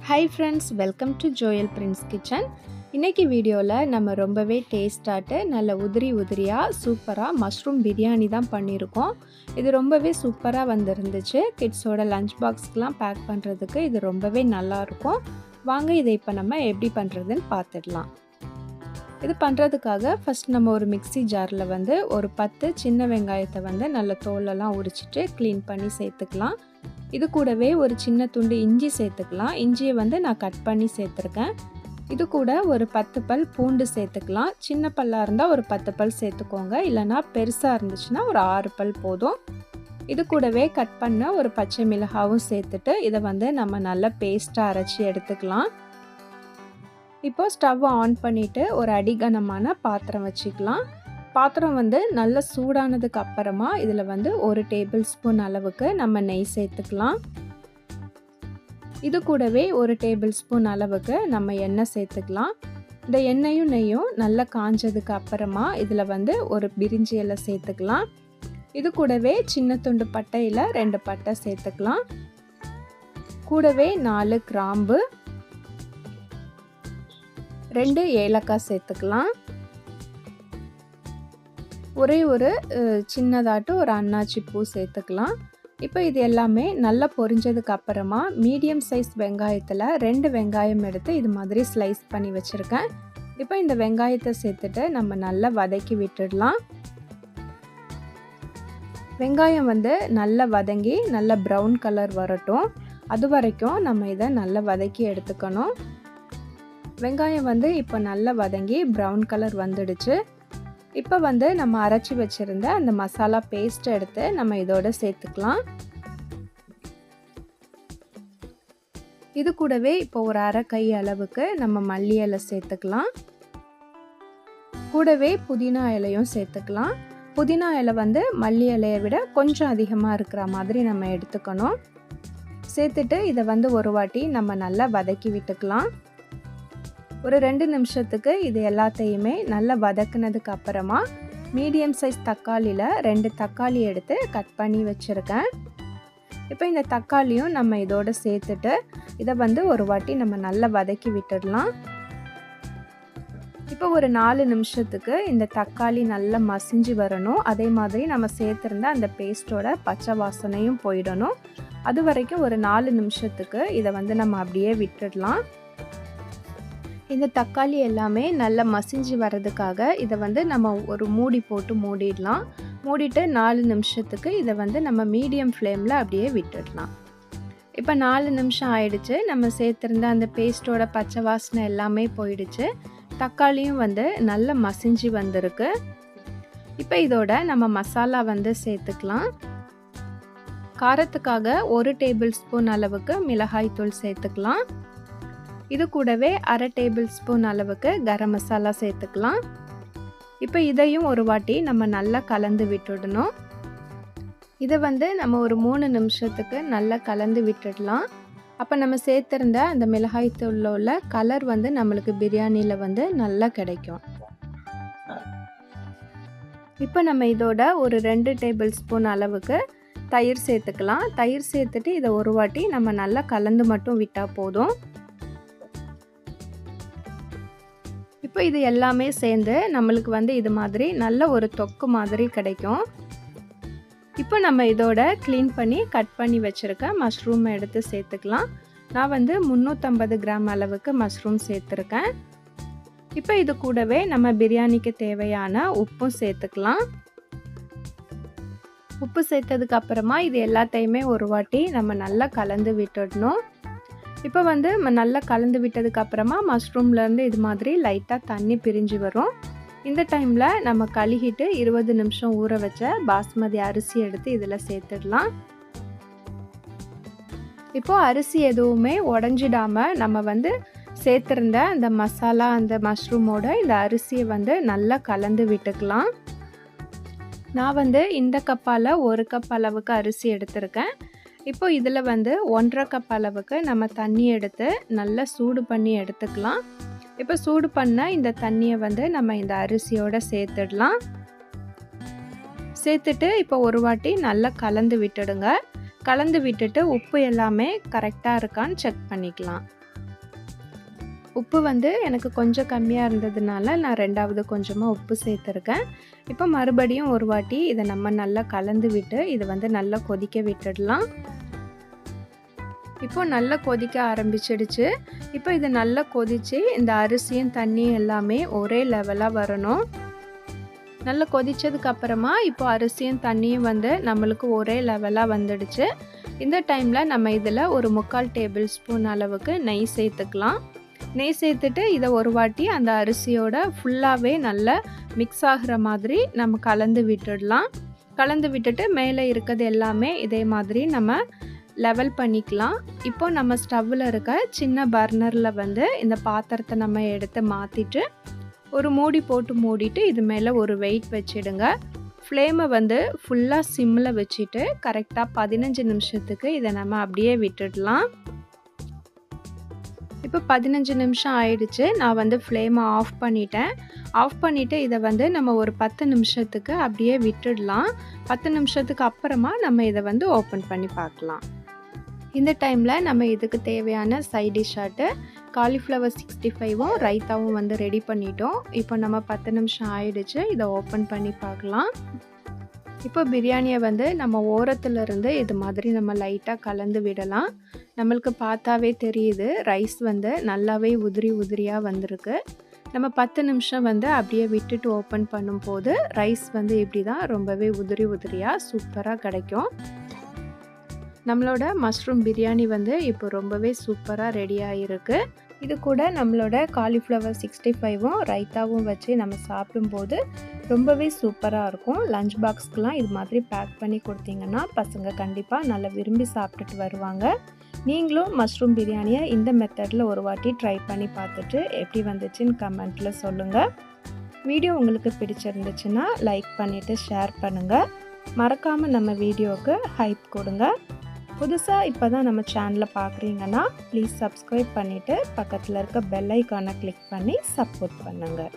Hi friends, welcome to Joel Prince kitchen. இன்றைக்கி வீடியோவில் நம்ம ரொம்பவே டேஸ்டாட்டு நல்ல உதிரியாக சூப்பராக மஷ்ரூம் பிரியாணி தான் பண்ணியிருக்கோம். இது ரொம்பவே சூப்பராக வந்துருந்துச்சு. கிட்ஸோட லஞ்ச் பாக்ஸ்க்கெலாம் பேக் பண்ணுறதுக்கு இது ரொம்பவே நல்லாயிருக்கும். வாங்க இதை இப்போ நம்ம எப்படி பண்ணுறதுன்னு பார்த்துடலாம். இது பண்ணுறதுக்காக ஃபஸ்ட் நம்ம ஒரு மிக்ஸி ஜாரில் ஒரு 10 சின்ன வெங்காயத்தை நல்ல தோலெல்லாம் உரிச்சிட்டு க்ளீன் பண்ணி சேர்த்துக்கலாம். இது கூடவே ஒரு சின்ன துண்டு இஞ்சி சேர்த்துக்கலாம். இஞ்சியை நான் கட் பண்ணி சேர்த்துருக்கேன். இது கூட ஒரு 10 பல் பூண்டு சேர்த்துக்கலாம். சின்ன பல்லாக இருந்தால் ஒரு 10 பல் சேர்த்துக்கோங்க, இல்லைனா பெருசாக இருந்துச்சுன்னா ஒரு 6 பல் போதும். இது கூடவே கட் பண்ண ஒரு பச்சை மிளகாவும் சேர்த்துட்டு இதை நம்ம நல்லா பேஸ்ட்டாக அரைச்சி எடுத்துக்கலாம். இப்போது ஸ்டவ் ஆன் பண்ணிவிட்டு ஒரு அடிகனமான பாத்திரம் வச்சுக்கலாம். பாத்திரம் நல்ல சூடானதுக்கு அப்புறமா இதில் 1 டேபிள் ஸ்பூன் அளவுக்கு நம்ம நெய் சேர்த்துக்கலாம். இது கூடவே 1 டேபிள் ஸ்பூன் அளவுக்கு நம்ம எண்ணெய் சேர்த்துக்கலாம். இந்த எண்ணெயும் நெய்யும் நல்லா காஞ்சதுக்கு அப்புறமா இதில் ஒரு பிரிஞ்சி இலை சேர்த்துக்கலாம். இது கூடவே சின்ன துண்டு பட்டையில் 2 பட்டை சேர்த்துக்கலாம். கூடவே 4 கிராம்பு, 2 ஏலக்காய் சேர்த்துக்கலாம். ஒரே ஒரு சின்னதாட்டு ஒரு அன்னாச்சி பூ சேர்த்துக்கலாம். இப்போ இது எல்லாமே நல்லா பொரிஞ்சதுக்கு அப்புறமா மீடியம் சைஸ் வெங்காயத்தில் 2 வெங்காயம் எடுத்து இது மாதிரி ஸ்லைஸ் பண்ணி வச்சுருக்கேன். இப்போ இந்த வெங்காயத்தை சேர்த்துட்டு நம்ம நல்லா வதக்கி விட்டுடலாம். வெங்காயம் நல்லா வதங்கி நல்லா ப்ரௌன் கலர் வரட்டும். அது வரைக்கும் நம்ம இதை நல்லா வதக்கி எடுத்துக்கணும். வெங்காயம் இப்போ நல்லா வதங்கி ப்ரௌன் கலர் வந்துடுச்சு. இப்போ நம்ம அரைச்சி வச்சுருந்த அந்த மசாலா பேஸ்ட்டை எடுத்து நம்ம இதோட சேர்த்துக்கலாம். இது கூடவே இப்போ ஒரு அரை கை அளவுக்கு நம்ம மல்லி இலை சேர்த்துக்கலாம். கூடவே புதினா இலையும் சேர்த்துக்கலாம். புதினா இலை மல்லி இலையை விட கொஞ்சம் அதிகமாக இருக்கிற மாதிரி நம்ம எடுத்துக்கணும். சேர்த்துட்டு இதை ஒரு வாட்டி நம்ம நல்லா வதக்கி விட்டுக்கலாம். ஒரு 2 நிமிஷத்துக்கு இது எல்லாத்தையுமே நல்லா வதக்குனதுக்கு அப்புறமா மீடியம் சைஸ் தக்காளியில் 2 தக்காளி எடுத்து கட் பண்ணி வச்சுருக்கேன். இப்போ இந்த தக்காளியும் நம்ம இதோடு சேர்த்துட்டு இதை ஒரு வாட்டி நம்ம நல்லா வதக்கி விட்டுடலாம். இப்போ ஒரு 4 நிமிஷத்துக்கு இந்த தக்காளி நல்லா மசிஞ்சு வரணும். அதே மாதிரி நம்ம சேர்த்துருந்த அந்த பேஸ்ட்டோட பச்சை வாசனையும் போயிடணும். அது வரைக்கும் ஒரு 4 நிமிஷத்துக்கு இதை நம்ம அப்படியே விட்டுடலாம். இந்த தக்காளி எல்லாமே நல்லா மசிஞ்சு வர்றதுக்காக இதை நம்ம ஒரு மூடி போட்டு மூடிடலாம். மூடிட்டு 4 நிமிஷத்துக்கு இதை நம்ம மீடியம் ஃப்ளேமில் அப்படியே விட்டுடலாம். இப்போ 4 நிமிஷம் ஆயிடுச்சு. நம்ம சேர்த்துருந்த அந்த பேஸ்ட்டோட பச்சை வாசனை எல்லாமே போயிடுச்சு. தக்காளியும் நல்லா மசிஞ்சு வந்திருக்கு. இப்போ இதோட நம்ம மசாலா சேர்த்துக்கலாம். காரத்துக்காக 1 டேபிள் ஸ்பூன் அளவுக்கு மிளகாய் தூள் சேர்த்துக்கலாம். இது கூடவே அரை டேபிள் ஸ்பூன் அளவுக்கு கரம் மசாலா சேர்த்துக்கலாம். இப்போ இதையும் ஒரு வாட்டி நம்ம நல்லா கலந்து விட்டுடணும். இதை நம்ம ஒரு 3 நிமிஷத்துக்கு நல்லா கலந்து விட்டுடலாம். அப்போ நம்ம சேர்த்துருந்த அந்த மிளகாய் தூளில் உள்ள கலர் நம்மளுக்கு பிரியாணியில் நல்லா கிடைக்கும். இப்போ நம்ம இதோட ஒரு 2 டேபிள் ஸ்பூன் அளவுக்கு தயிர் சேர்த்துக்கலாம். தயிர் சேர்த்துட்டு இதை ஒரு வாட்டி நம்ம நல்லா கலந்து மட்டும் விட்டால் போதும். இப்போ இது எல்லாமே சேர்ந்து நம்மளுக்கு இது மாதிரி நல்ல ஒரு தொக்கு மாதிரி கிடைக்கும். இப்போ நம்ம இதோட க்ளீன் பண்ணி கட் பண்ணி வச்சுருக்க மஷ்ரூமை எடுத்து சேர்த்துக்கலாம். நான் 350 கிராம் அளவுக்கு மஷ்ரூம் சேர்த்துருக்கேன். இப்போ இது கூடவே நம்ம பிரியாணிக்கு தேவையான உப்பும் சேர்த்துக்கலாம். உப்பு சேர்த்ததுக்கு அப்புறமா இது எல்லாத்தையுமே ஒரு வாட்டி நம்ம நல்லா கலந்து விட்டுடணும். இப்போ நல்லா கலந்து விட்டதுக்கு அப்புறமா மஷ்ரூம்லேருந்து இது மாதிரி லைட்டாக தண்ணி பிரிஞ்சு வரும். இந்த டைமில் நம்ம கழுகிட்டு 20 நிமிஷம் ஊற வச்ச பாஸ்மதி அரிசி எடுத்து இதில் சேர்த்துடலாம். இப்போது அரிசி எதுவுமே உடஞ்சிடாமல் நம்ம சேர்த்துருந்த அந்த மசாலா அந்த மஷ்ரூமோட இந்த அரிசியை நல்லா கலந்து விட்டுக்கலாம். நான் இந்த கப்பால் 1 கப் அளவுக்கு அரிசி எடுத்திருக்கேன். இப்போ இதில் 1.5 கப் அளவுக்கு நம்ம தண்ணி எடுத்து நல்லா சூடு பண்ணி எடுத்துக்கலாம். இப்போ சூடு பண்ண இந்த தண்ணியை நம்ம இந்த அரிசியோடு சேர்த்துடலாம். சேர்த்துட்டு இப்போ ஒரு வாட்டி நல்லா கலந்து விட்டுடுங்க. கலந்து விட்டுட்டு உப்பு எல்லாமே கரெக்டாக இருக்கான்னு செக் பண்ணிக்கலாம். உப்பு வந்து எனக்கு கொஞ்சம் கம்மியாக இருந்ததுனால நான் 2வது கொஞ்சமாக உப்பு சேர்த்துருக்கேன். இப்போ மறுபடியும் ஒரு வாட்டி இதை நம்ம நல்லா கலந்து விட்டு இதை வந்து நல்லா கொதிக்க விட்டுடலாம். இப்போ நல்லா கொதிக்க ஆரம்பிச்சிடுச்சு. இப்போ இது நல்லா கொதிச்சு இந்த அரிசியும் தண்ணியும் எல்லாமே ஒரே லெவலாக வரணும். நல்லா கொதிச்சதுக்கு அப்புறமா இப்போ அரிசியும் தண்ணியும் வந்து நம்மளுக்கு ஒரே லெவலாக வந்துடுச்சு. இந்த டைமில் நம்ம இதில் ஒரு 3/4 டேபிள் ஸ்பூன் அளவுக்கு நெய் சேர்த்துக்கலாம். நெய் சேர்த்துட்டு இதை ஒரு வாட்டி அந்த அரிசியோட ஃபுல்லாகவே நல்லா மிக்ஸ் ஆகிற மாதிரி நம்ம கலந்து விட்டுடலாம். கலந்து விட்டுட்டு மேலே இருக்கிறது எல்லாமே இதே மாதிரி நம்ம லெவல் பண்ணிக்கலாம். இப்போ நம்ம ஸ்டவ்வில் இருக்க சின்ன பர்னரில் வந்து இந்த பாத்திரத்தை நம்ம எடுத்து மாற்றிட்டு ஒரு மூடி போட்டு மூடிட்டு இது மேலே ஒரு வெயிட் வச்சிடுங்க. ஃப்ளேமை வந்து ஃபுல்லாக சிம்மில் வச்சுட்டு கரெக்டாக 15 நிமிஷத்துக்கு இதை நம்ம அப்படியே விட்டுடலாம். இப்போ 15 நிமிஷம் ஆயிடுச்சு. நான் வந்து ஃப்ளேமை ஆஃப் பண்ணிட்டேன். ஆஃப் பண்ணிவிட்டு இதை வந்து நம்ம ஒரு 10 நிமிஷத்துக்கு அப்படியே விட்டுடலாம். 10 நிமிஷத்துக்கு அப்புறமா நம்ம இதை வந்து ஓப்பன் பண்ணி பார்க்கலாம். இந்த டைமில் நம்ம இதுக்கு தேவையான சைட் டிஷ்ஷாட்டு காலிஃப்ளவர் 65ம் ரைத்தாவும் வந்து ரெடி பண்ணிட்டோம். இப்போ நம்ம 10 நிமிஷம் ஆயிடுச்சு. இதை ஓப்பன் பண்ணி பார்க்கலாம். இப்போ பிரியாணியை வந்து நம்ம ஓரத்துலேருந்து இது மாதிரி நம்ம லைட்டாக கலந்து விடலாம். நம்மளுக்கு பார்த்தாவே தெரியுது ரைஸ் வந்து நல்லாவே உதிரி உதிரியாக வந்திருக்கு. நம்ம 10 நிமிஷம் வந்து அப்படியே விட்டுட்டு ஓப்பன் பண்ணும்போது ரைஸ் வந்து இப்படி தான் ரொம்பவே உதிரி உதிரியாக சூப்பராக கிடைக்கும். நம்மளோட மஷ்ரூம் பிரியாணி வந்து இப்போ ரொம்பவே சூப்பராக ரெடியாக இருக்குது. இது கூட நம்மளோட காலிஃப்ளவர் 65ம் ரைத்தாவும் வச்சு நம்ம சாப்பிடும்போது ரொம்பவே சூப்பராக இருக்கும். லஞ்ச் பாக்ஸ்க்கெலாம் இது மாதிரி பேக் பண்ணி கொடுத்தீங்கன்னா பசங்க கண்டிப்பாக நல்லா விரும்பி சாப்பிட்டுட்டு வருவாங்க. நீங்களும் மஷ்ரூம் பிரியாணியை இந்த மெத்தடில் ஒரு வாட்டி ட்ரை பண்ணி பார்த்துட்டு எப்படி வந்துச்சுன்னு கமெண்ட்டில் சொல்லுங்கள். வீடியோ உங்களுக்கு பிடிச்சிருந்துச்சுன்னா லைக் பண்ணிவிட்டு ஷேர் பண்ணுங்கள். மறக்காமல் நம்ம வீடியோவுக்கு ஹைப் கொடுங்க. புதுசாக இப்போ தான் நம்ம சேனலை பார்க்குறீங்கன்னா ப்ளீஸ் சப்ஸ்கிரைப் பண்ணிவிட்டு பக்கத்தில் இருக்க பெல் ஐக்கானை கிளிக் பண்ணி சப்போர்ட் பண்ணுங்கள்.